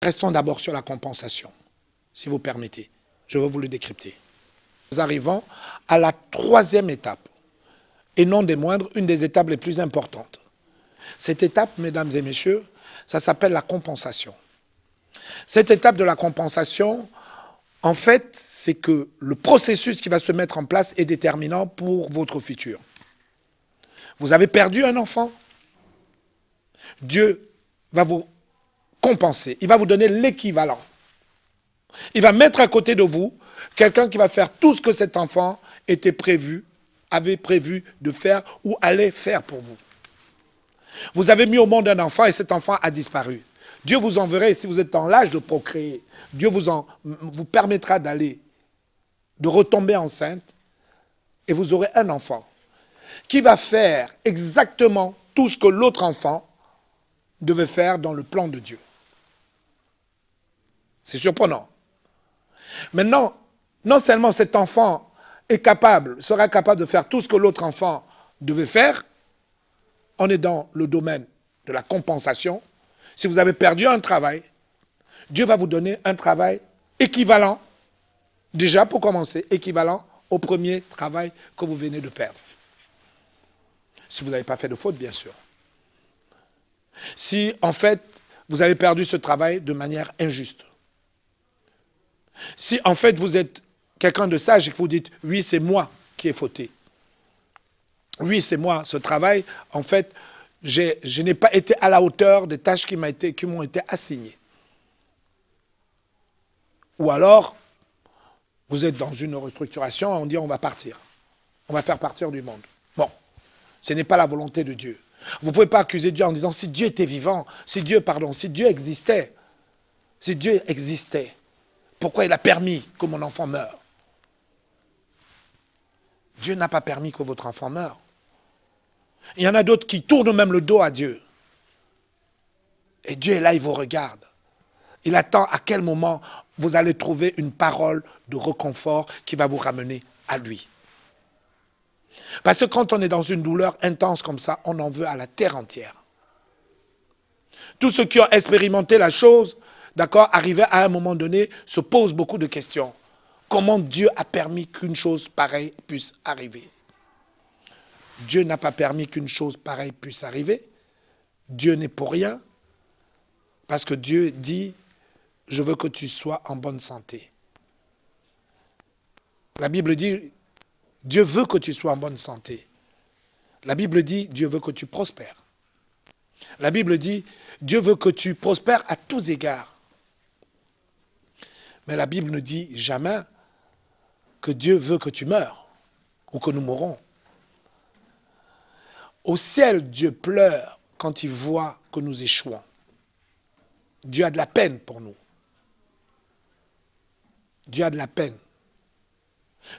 Restons d'abord sur la compensation, si vous permettez. Je vais vous le décrypter. Nous arrivons à la troisième étape, et non des moindres, une des étapes les plus importantes. Cette étape, mesdames et messieurs, ça s'appelle la compensation. Cette étape de la compensation, en fait, c'est que le processus qui va se mettre en place est déterminant pour votre futur. Vous avez perdu un enfant, Dieu va vous compenser, il va vous donner l'équivalent. Il va mettre à côté de vous quelqu'un qui va faire tout ce que cet enfant avait prévu de faire ou allait faire pour vous. Vous avez mis au monde un enfant et cet enfant a disparu. Dieu vous enverra, si vous êtes dans l'âge de procréer, Dieu vous permettra de retomber enceinte et vous aurez un enfant qui va faire exactement tout ce que l'autre enfant devait faire dans le plan de Dieu. C'est surprenant. Maintenant, non seulement cet enfant sera capable de faire tout ce que l'autre enfant devait faire, on est dans le domaine de la compensation. Si vous avez perdu un travail, Dieu va vous donner un travail équivalent, déjà pour commencer, équivalent au premier travail que vous venez de perdre. Si vous n'avez pas fait de faute, bien sûr. Si, en fait, vous avez perdu ce travail de manière injuste. Si, en fait, vous êtes quelqu'un de sage et que vous dites « oui, c'est moi qui ai fauté ». Oui, c'est moi, ce travail, en fait, je n'ai pas été à la hauteur des tâches qui m'ont été assignées. Ou alors, vous êtes dans une restructuration et on dit on va partir. On va faire partir du monde. Bon, ce n'est pas la volonté de Dieu. Vous ne pouvez pas accuser Dieu en disant si Dieu était vivant, si Dieu existait, pourquoi il a permis que mon enfant meure? Dieu n'a pas permis que votre enfant meure. Il y en a d'autres qui tournent même le dos à Dieu. Et Dieu est là, il vous regarde. Il attend à quel moment vous allez trouver une parole de réconfort qui va vous ramener à lui. Parce que quand on est dans une douleur intense comme ça, on en veut à la terre entière. Tous ceux qui ont expérimenté la chose, d'accord, arrivés à un moment donné, se posent beaucoup de questions. Comment Dieu a permis qu'une chose pareille puisse arriver? Dieu n'a pas permis qu'une chose pareille puisse arriver. Dieu n'est pour rien. Parce que Dieu dit, je veux que tu sois en bonne santé. La Bible dit, Dieu veut que tu sois en bonne santé. La Bible dit, Dieu veut que tu prospères. La Bible dit, Dieu veut que tu prospères à tous égards. Mais la Bible ne dit jamais que Dieu veut que tu meurs ou que nous mourons. Au ciel, Dieu pleure quand il voit que nous échouons. Dieu a de la peine pour nous. Dieu a de la peine.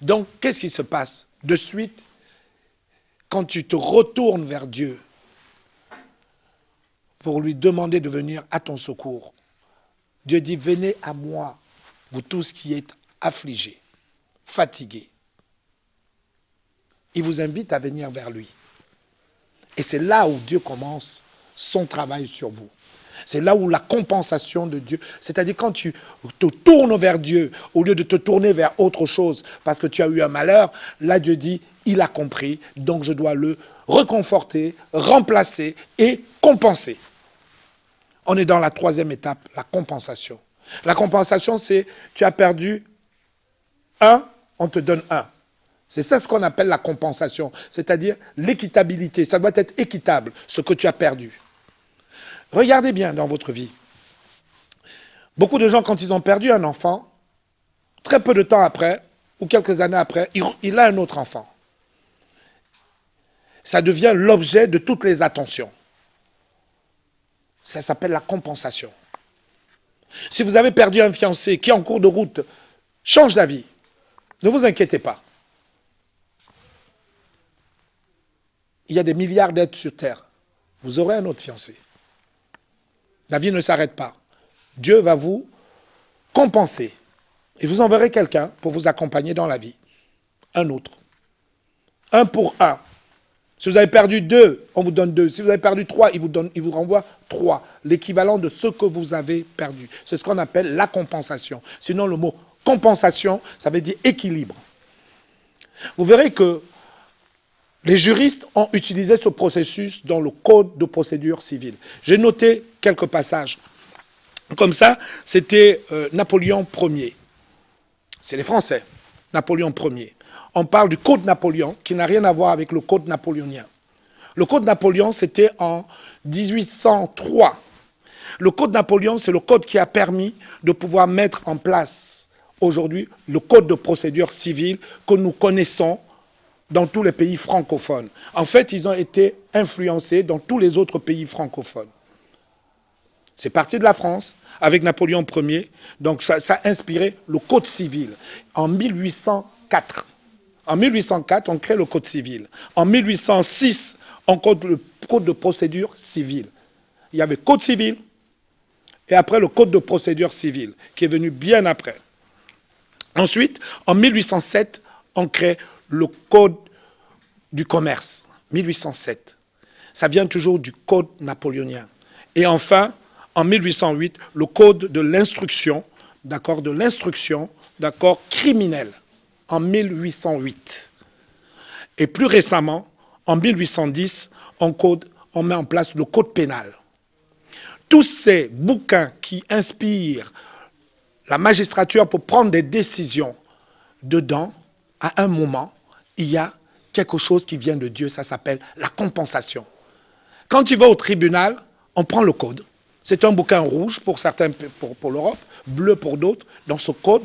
Donc, qu'est-ce qui se passe? De suite, quand tu te retournes vers Dieu pour lui demander de venir à ton secours, Dieu dit, venez à moi, vous tous qui êtes affligés, fatigués. Il vous invite à venir vers lui. Et c'est là où Dieu commence son travail sur vous. C'est là où la compensation de Dieu, c'est-à-dire quand tu te tournes vers Dieu, au lieu de te tourner vers autre chose, parce que tu as eu un malheur, là Dieu dit, il a compris, donc je dois le réconforter, remplacer et compenser. On est dans la troisième étape, la compensation. La compensation, c'est, tu as perdu 1, on te donne 1. C'est ça ce qu'on appelle la compensation, c'est-à-dire l'équitabilité. Ça doit être équitable, ce que tu as perdu. Regardez bien dans votre vie. Beaucoup de gens, quand ils ont perdu un enfant, très peu de temps après, ou quelques années après, il a un autre enfant. Ça devient l'objet de toutes les attentions. Ça s'appelle la compensation. Si vous avez perdu un fiancé qui, en cours de route, change d'avis, ne vous inquiétez pas. Il y a des milliards d'êtres sur Terre. Vous aurez un autre fiancé. La vie ne s'arrête pas. Dieu va vous compenser. Et vous enverrez quelqu'un pour vous accompagner dans la vie. Un autre. 1 pour 1. Si vous avez perdu 2, on vous donne 2. Si vous avez perdu 3, il vous renvoie 3. L'équivalent de ce que vous avez perdu. C'est ce qu'on appelle la compensation. Sinon, le mot compensation, ça veut dire équilibre. Vous verrez que les juristes ont utilisé ce processus dans le Code de procédure civile. J'ai noté quelques passages. Comme ça, c'était Napoléon Ier. C'est les Français, Napoléon Ier. On parle du Code Napoléon, qui n'a rien à voir avec le Code napoléonien. Le Code Napoléon, c'était en 1803. Le Code Napoléon, c'est le code qui a permis de pouvoir mettre en place aujourd'hui le Code de procédure civile que nous connaissons dans tous les pays francophones. En fait, ils ont été influencés dans tous les autres pays francophones. C'est parti de la France, avec Napoléon Ier, donc ça a inspiré le Code civil. En 1804, on crée le Code civil. En 1806, on crée le Code de procédure civile. Il y avait Code civil, et après le Code de procédure civile, qui est venu bien après. Ensuite, en 1807, on crée le Code du commerce. 1807. Ça vient toujours du Code napoléonien. Et enfin, en 1808, le Code de l'instruction, criminelle, en 1808. Et plus récemment, en 1810, on met en place le Code pénal. Tous ces bouquins qui inspirent la magistrature pour prendre des décisions, dedans, à un moment, il y a quelque chose qui vient de Dieu, ça s'appelle la compensation. Quand tu vas au tribunal, on prend le code. C'est un bouquin rouge pour certains, pour l'Europe, bleu pour d'autres. Dans ce code,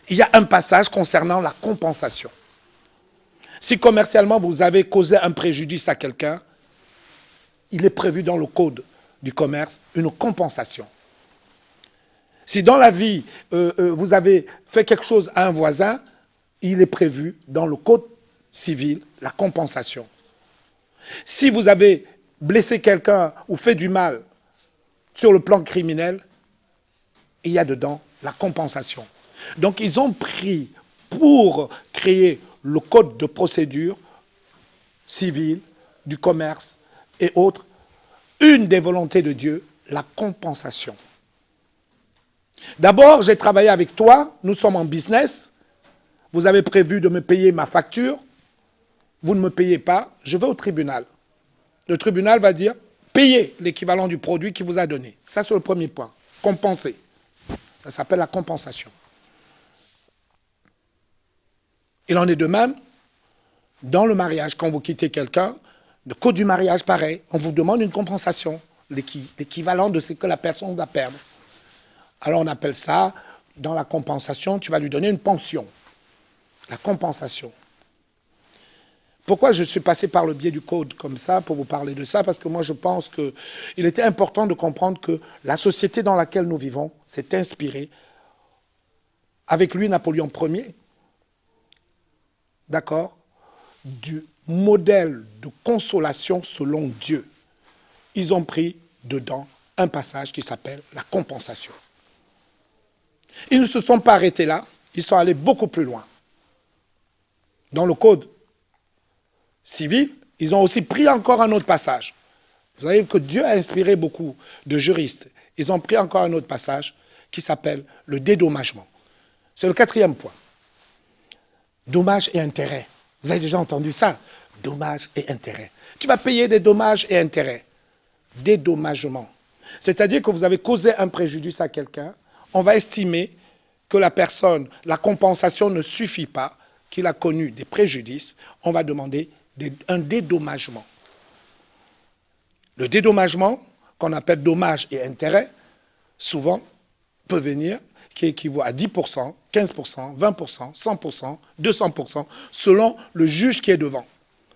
il y a un passage concernant la compensation. Si commercialement vous avez causé un préjudice à quelqu'un, il est prévu dans le code du commerce une compensation. Si dans la vie, vous avez fait quelque chose à un voisin, il est prévu dans le code civil la compensation. Si vous avez blessé quelqu'un ou fait du mal sur le plan criminel, il y a dedans la compensation. Donc ils ont pris, pour créer le code de procédure civile, du commerce et autres, une des volontés de Dieu, la compensation. D'abord, j'ai travaillé avec toi, nous sommes en business, vous avez prévu de me payer ma facture, vous ne me payez pas, je vais au tribunal. Le tribunal va dire, payez l'équivalent du produit qu'il vous a donné. Ça, c'est le premier point. Compenser. Ça s'appelle la compensation. Il en est de même dans le mariage. Quand vous quittez quelqu'un, le code du mariage, pareil, on vous demande une compensation, l'équivalent de ce que la personne va perdre. Alors on appelle ça, dans la compensation, tu vas lui donner une pension. La compensation. Pourquoi je suis passé par le biais du code comme ça, pour vous parler de ça? Parce que moi je pense qu'il était important de comprendre que la société dans laquelle nous vivons s'est inspirée, avec lui Napoléon Ier, d'accord, du modèle de consolation selon Dieu. Ils ont pris dedans un passage qui s'appelle la compensation. Ils ne se sont pas arrêtés là, ils sont allés beaucoup plus loin. Dans le code civil, ils ont aussi pris encore un autre passage. Vous savez que Dieu a inspiré beaucoup de juristes. Ils ont pris encore un autre passage qui s'appelle le dédommagement. C'est le 4e point. Dommages et intérêts. Vous avez déjà entendu ça? Dommages et intérêts. Tu vas payer des dommages et intérêts. Dédommagement. C'est-à-dire que vous avez causé un préjudice à quelqu'un, on va estimer que la personne, la compensation ne suffit pas, qu'il a connu des préjudices, on va demander un dédommagement. Le dédommagement, qu'on appelle dommages et intérêts, souvent peut venir, qui équivaut à 10%, 15%, 20%, 100%, 200%, selon le juge qui est devant.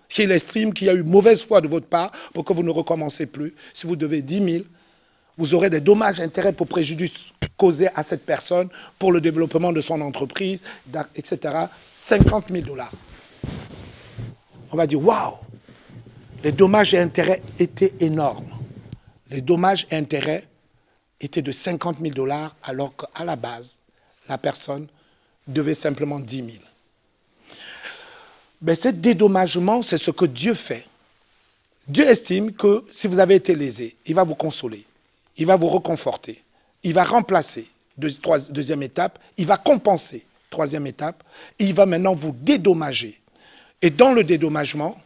S'il estime qu'il y a eu mauvaise foi de votre part pour que vous ne recommencez plus, si vous devez 10 000, vous aurez des dommages et intérêts pour préjudice causés à cette personne, pour le développement de son entreprise, etc. 50 000 $. On va dire, waouh, les dommages et intérêts étaient énormes. Les dommages et intérêts étaient de 50 000 $, alors qu'à la base, la personne devait simplement 10 000. Ben, ce dédommagement, c'est ce que Dieu fait. Dieu estime que si vous avez été lésé, il va vous consoler, il va vous reconforter, il va remplacer, deuxième étape, il va compenser, troisième étape, il va maintenant vous dédommager. Et dans le dédommagement,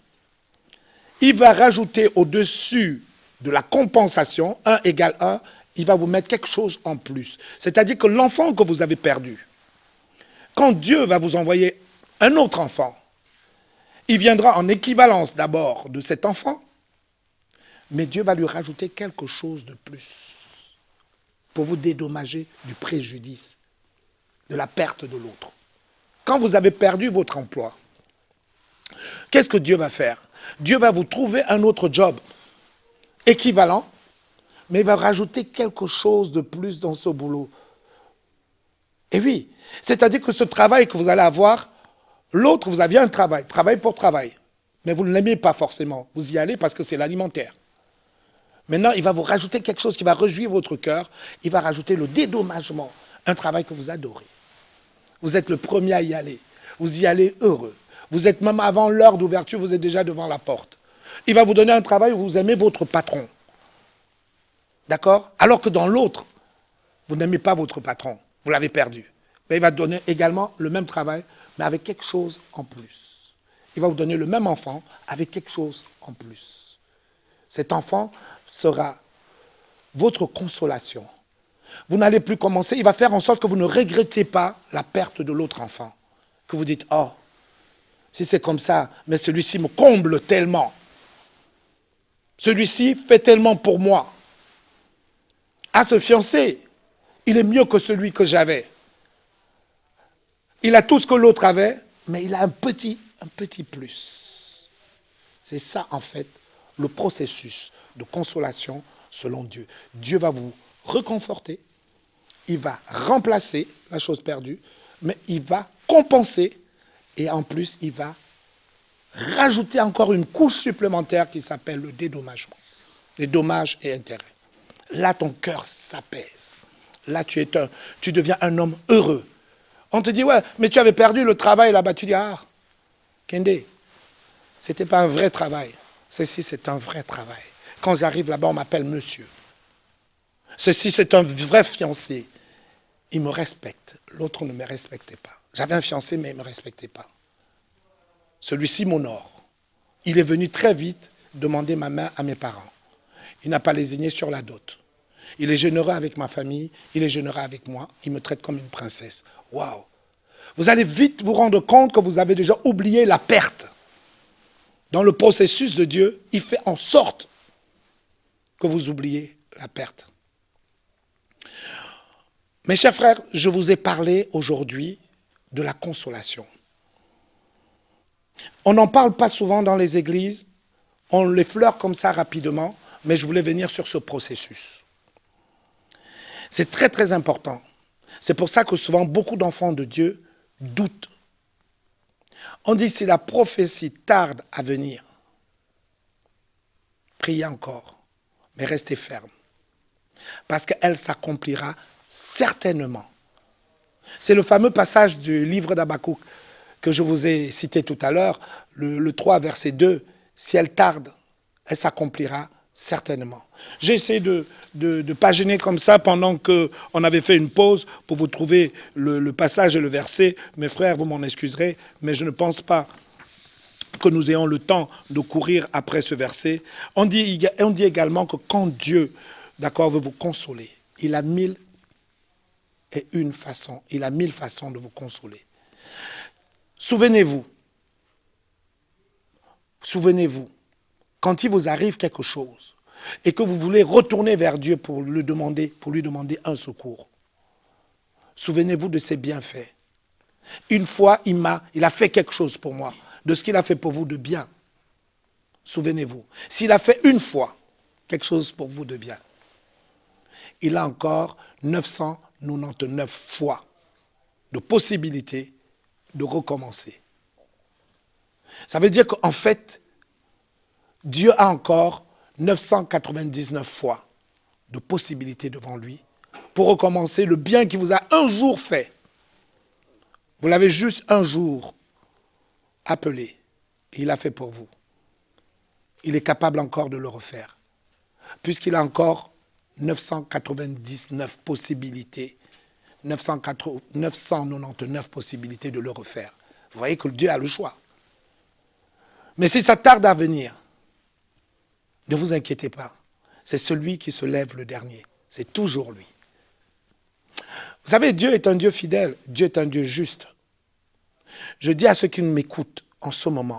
il va rajouter au-dessus de la compensation, 1 égale 1, il va vous mettre quelque chose en plus. C'est-à-dire que l'enfant que vous avez perdu, quand Dieu va vous envoyer un autre enfant, il viendra en équivalence d'abord de cet enfant, mais Dieu va lui rajouter quelque chose de plus pour vous dédommager du préjudice, de la perte de l'autre. Quand vous avez perdu votre emploi, qu'est-ce que Dieu va faire? Dieu va vous trouver un autre job équivalent, mais il va rajouter quelque chose de plus dans ce boulot. Et oui, c'est-à-dire que ce travail que vous allez avoir, l'autre, vous aviez un travail pour travail, mais vous ne l'aimez pas forcément. Vous y allez parce que c'est l'alimentaire. Maintenant, il va vous rajouter quelque chose qui va réjouir votre cœur. Il va rajouter le dédommagement, un travail que vous adorez. Vous êtes le premier à y aller. Vous y allez heureux. Vous êtes même avant l'heure d'ouverture, vous êtes déjà devant la porte. Il va vous donner un travail où vous aimez votre patron. D'accord? Alors que dans l'autre, vous n'aimez pas votre patron. Vous l'avez perdu. Mais il va donner également le même travail, mais avec quelque chose en plus. Il va vous donner le même enfant avec quelque chose en plus. Cet enfant sera votre consolation. Vous n'allez plus commencer, il va faire en sorte que vous ne regrettez pas la perte de l'autre enfant. Que vous dites, oh, si c'est comme ça, mais celui-ci me comble tellement. Celui-ci fait tellement pour moi. Ah, ce fiancé, il est mieux que celui que j'avais. Il a tout ce que l'autre avait, mais il a un petit plus. C'est ça, en fait, le processus de consolation selon Dieu. Dieu va vous reconforter, il va remplacer la chose perdue, mais il va compenser et en plus, il va rajouter encore une couche supplémentaire qui s'appelle le dédommagement. Les dommages et intérêts. Là, ton cœur s'apaise. Là, tu deviens un homme heureux. On te dit, ouais, mais tu avais perdu le travail là-bas. Tu dis, ah, Kende, c'était pas un vrai travail. Ceci, c'est un vrai travail. Quand j'arrive là-bas, on m'appelle monsieur. Ceci, c'est un vrai fiancé. Il me respecte. L'autre ne me respectait pas. J'avais un fiancé, mais il ne me respectait pas. Celui-ci m'honore. Il est venu très vite demander ma main à mes parents. Il n'a pas lésiné sur la dot. Il est généreux avec ma famille, il est généreux avec moi, il me traite comme une princesse. Waouh! Vous allez vite vous rendre compte que vous avez déjà oublié la perte. Dans le processus de Dieu, il fait en sorte que vous oubliez la perte. Mes chers frères, je vous ai parlé aujourd'hui de la consolation. On n'en parle pas souvent dans les églises, on l'effleure comme ça rapidement, mais je voulais venir sur ce processus. C'est très très important. C'est pour ça que souvent beaucoup d'enfants de Dieu doutent. On dit si la prophétie tarde à venir, priez encore, mais restez ferme. Parce qu'elle s'accomplira certainement. C'est le fameux passage du livre d'Habakkuk que je vous ai cité tout à l'heure, le 3, verset 2. Si elle tarde, elle s'accomplira certainement. J'ai essayé de paginer comme ça pendant qu'on avait fait une pause pour vous trouver le passage et le verset. Mes frères, vous m'en excuserez, mais je ne pense pas que nous ayons le temps de courir après ce verset. On dit également que quand Dieu, d'accord, veut vous consoler, il a mille façons de vous consoler. Souvenez-vous, quand il vous arrive quelque chose et que vous voulez retourner vers Dieu pour lui demander un secours, souvenez-vous de ses bienfaits. Une fois, il a fait quelque chose pour moi, de ce qu'il a fait pour vous de bien. Souvenez-vous. S'il a fait une fois quelque chose pour vous de bien, il a encore 999 fois de possibilité de recommencer. Ça veut dire qu'en fait, Dieu a encore 999 fois de possibilités devant lui pour recommencer le bien qu'il vous a un jour fait. Vous l'avez juste un jour appelé. Il l'a fait pour vous. Il est capable encore de le refaire. Puisqu'il a encore 999 possibilités, 999 possibilités de le refaire. Vous voyez que Dieu a le choix. Mais si ça tarde à venir, ne vous inquiétez pas. C'est celui qui se lève le dernier. C'est toujours lui. Vous savez, Dieu est un Dieu fidèle. Dieu est un Dieu juste. Je dis à ceux qui m'écoutent en ce moment,